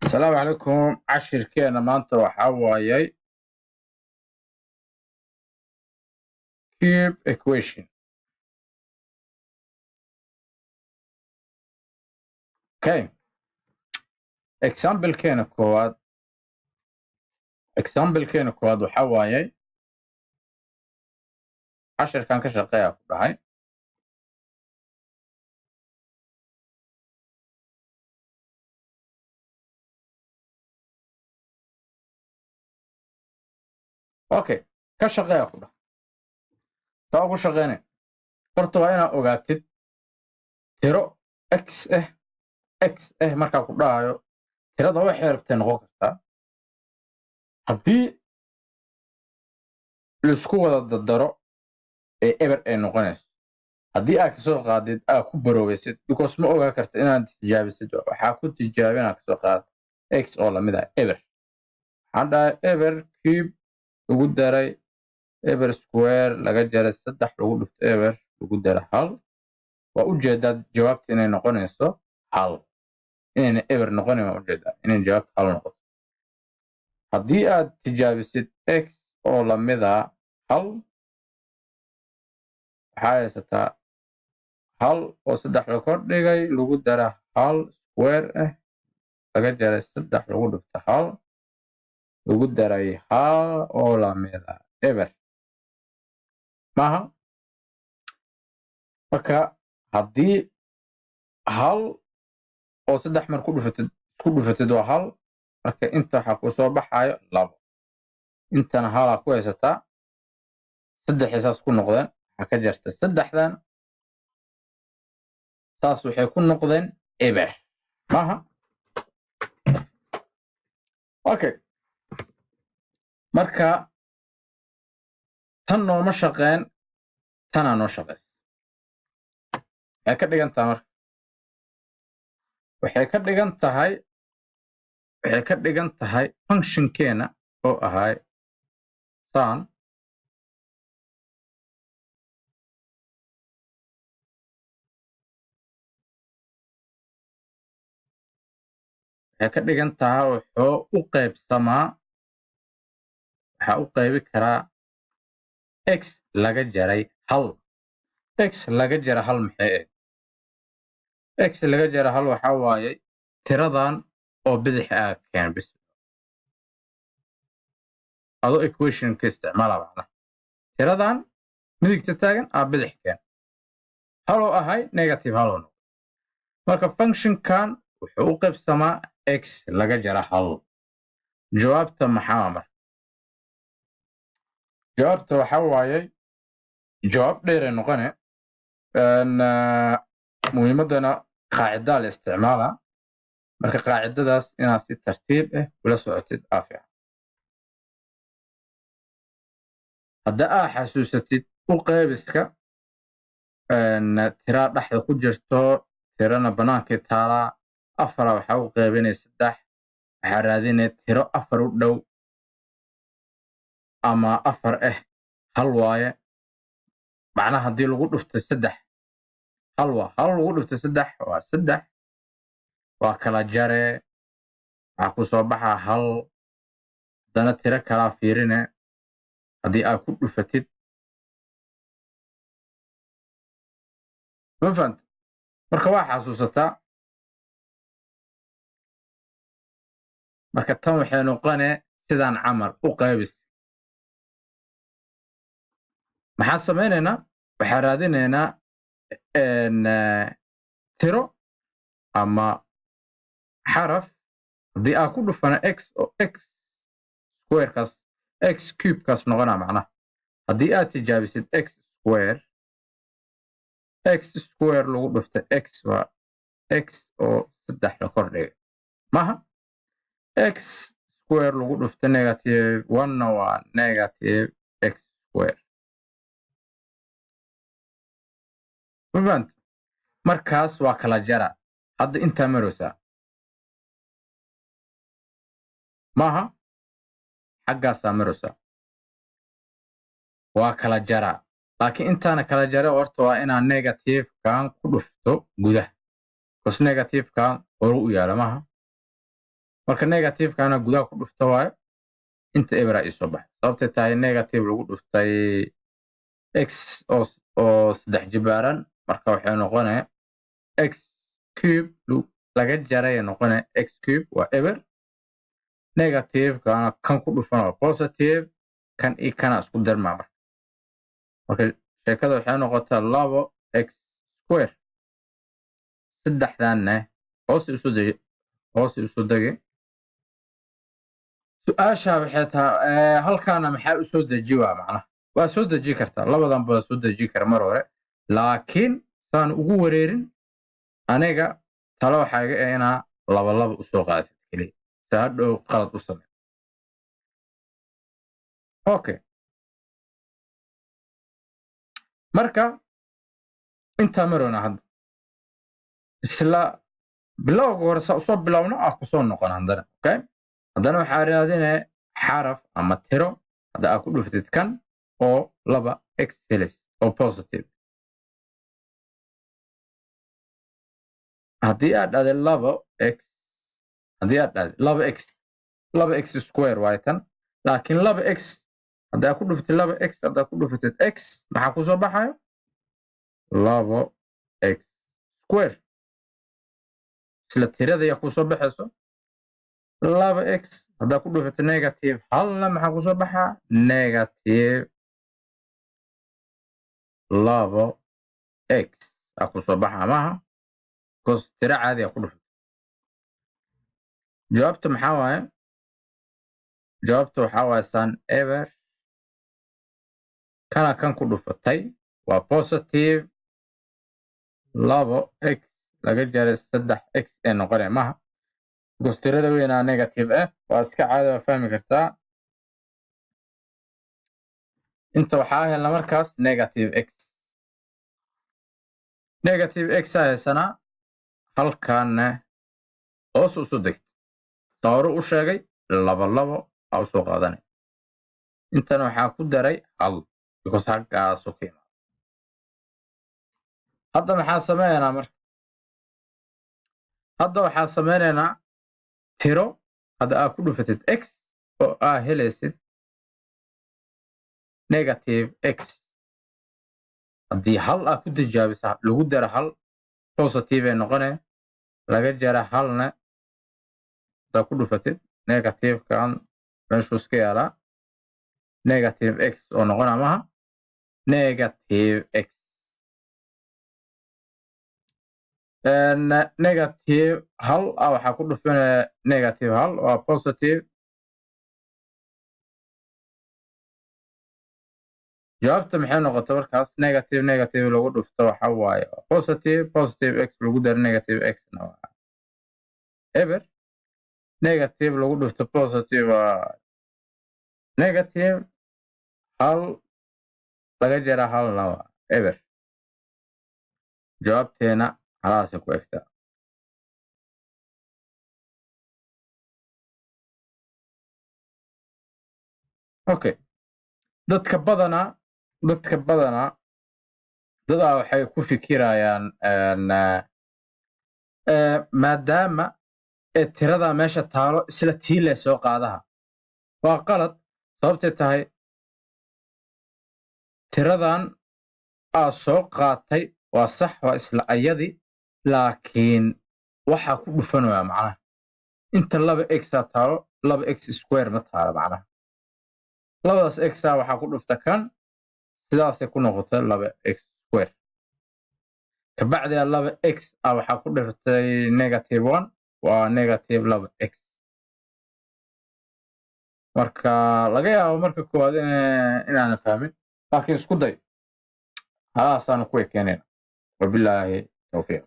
السلام عليكم. cashirkeena maanta waxaa waayay cube equation. Okay, example-keena koowaad waxaa waayay cashirkan ka shaqeeya ku dhahay okay ka shaqeeya ku dhahay saa ugu shaqeynay horta waa inaad ogaatid tiro x markaa ku dhahayo tirada waxay rabtay noqon kartaa haddii laisku wada dardaro ee eber ay noqonayso haddii aad kasoo qaadid aad ku baroobaysid because ma ogaa karta inaad tijaabisid waxaa ku tijaabin aad kasoo qaad x oo lamid ah eber waxaan dhahay eber cube lagu daray eber square laga jaray 3 lagu dhufto eber lagu daray 1 waa ujeedaa jawaabta inay noqonayso 1 inayna eber noqonin waa ujeedaa inay jawaabta 1 noqoto haddii aad tijaabisid x oo lamid ah 1 waxaa haysataa 1 oo 3 la kordhigay lagu daray 1 square laga jaray 3 lagu dhufto 1 lagu daray 1 oo lamid ah eber maaha marka haddii 1 oo 3 mar ku dhufatid waa 1 marka inta waxaa ku soo baxayo 2 intana 1 aa ku haysataa 3 saas ku noqdeen waxaa ka jarta 3dan saas waxay ku noqdeen eber maaha okay marka tan nooma shaqeen tanaa noo shaqeysa waxay ka dhigan tahay marka waxay ka dhigan tahay functionkeena oo ahay san waxay ka dhigan tahay wuxuu u qaybsamaa waxaa u qaybi karaa x laga jaray 1 x laga jaray 1 maxay x laga jaray 1 waxaa waayay tiradan oo bidix ah keen bis adoo equation-ka isticmaala macna tiradan midigta taagan bidix keen 1 oo ahay negative 1 oo marka function-kan wuxuu u qaybsamaa x laga jaray 1 jawaabta maxaa marka jawaabta waxaa waayay jawaab dheer ay noqone muhiimadana qaacidaa la isticmaala marka qaacidadaas inaad si tartiib ula socotid fiican hadda xasuusatid u qaybiska tira dhexda ku jirto tirana banaankii taalaa 4 waxaa u qaybinay 3 waxaa raadinay tiro 4 u dhow ama 4 1 waaye macnaha haddii lagu dhuftay 3 1 waa 1 lagu dhuftay 3 waa 3 waa kala jare waxaa ku soo baxa 1 haddana tiro kalaa fiirine haddii aad ku dhufatid ma fahanta marka waa xasuusataa marka tan waxay noqone sidaan camal u qaybis maxaan samaynaynaa waxaan raadinaynaa tiro ama xaraf haddii aan ku dhufana x oo x squarekaas x cubekaas noqonaa macnaha haddii aad tijaabisid x square lagu dhufta x waa x oo 3 la kordhigay maaha x square lagu dhufta negative 1 waa negative x square mafahant markaas waa kala jara hadda intaa maraysaa maaha xaggaasaa maraysaa waa kala jara laakiin intaana kala jara horta waa inaan negative-kan ku dhufto gudaha because negative-kan horu u yaala maaha marka negative-kana gudaha ku dhufta waayo inta eber ay soo baxay sababtay tahay negative lagu dhuftay x oo 3 jibaaran marka waxay noqonaya x cube laga jaray noqonaya x cube waa eber negative-kana kan ku dhufan waa positive kan iyo kana isku darmaa marka sheekada waxay noqotaa 2x square saddexdanna hoos isu degi su-aasha waxay tahay halkaana maxaa u soo deji waa macnaha waa soo deji kartaa labadan baa soo deji kara mar hore laakiin saan ugu wareerin aniga talo waxaa iga inaa laba u soo qaatid keliya si hadhow qalad u samey okay marka intaa marona hadda isla bilowga hore saa usoo bilowno kusoo noqon haddana okay haddana waxaa raadinaya xaraf ama tiro hadda aa ku dhuftid kan oo 2x helis oo positive haddii aad dhahday 2x haddii aad dhahday 2x square waaye tan laakiin 2x haddii aad ku dhuftid 2x haddaa ku dhuftid x maxaa kusoo baxayo 2x square isla tirada ayaa kusoo baxayso 2x haddaa ku dhufatid negative halna maxaa kusoo baxaa negative 2x aa kusoo baxaa maaha because tiro caadi aa ku dhufatid jawaabta maxaa waaye jawaabta waxaa waaye san ever kana kan ku dhufatay waa positive 2x laga jaray 3x ee noqonaya maaha because tirada weynaa negative waa iska caadi waa fahmi kartaa inta waxaa helna markaas negative x aa haysanaa halkaana hoos u soo degta sawiro u sheegay 2 aa u soo qaadanay intan waxaa ku daray hal because halkaas u qiima hadda maxaa sameeynaa marka hadda waxaa sameynaynaa tiro hadda aa ku dhufatid x oo aa helaysid negative x haddii hal aa ku tijaabisa lagu dara hal positive ee noqonaya laga jara halna haddaa ku dhufatid negative-kan meeshuu iska yaalaa negative x oo noqonaa maaha negative x negative hal waxaa ku dhufanaya negative hal waa positive jawaabta maxay noqota markaas negative lagu dhufto waxa waaye positive x lagu daro negative x na waa eber negative lagu dhufto positive waa negative hal laga jara halna waa eber jawaabteena halaasay ku egtaa okay dadka badanaa dadaa waxay ku fikirayaan maadaama tirada meesha taalo isla tiile soo qaadaha waa qalad sababtay tahay tiradan aa soo qaatay waa sax waa isla ayadii laakiin waxaa ku dhufanaya macnaha inta 2x aa taalo 2x square ma taalo macnaha labadaas x waxaa ku dhufta kan sidaasay ku noqotay 2x square kabacdi 2x waxaa ku dhiftay negative 1 waa negative 2x marka laga yaabo marka koowaad inaana fahmin laakiin isku day halaasaanu ku ekeenayna wabilaahi tawfiiq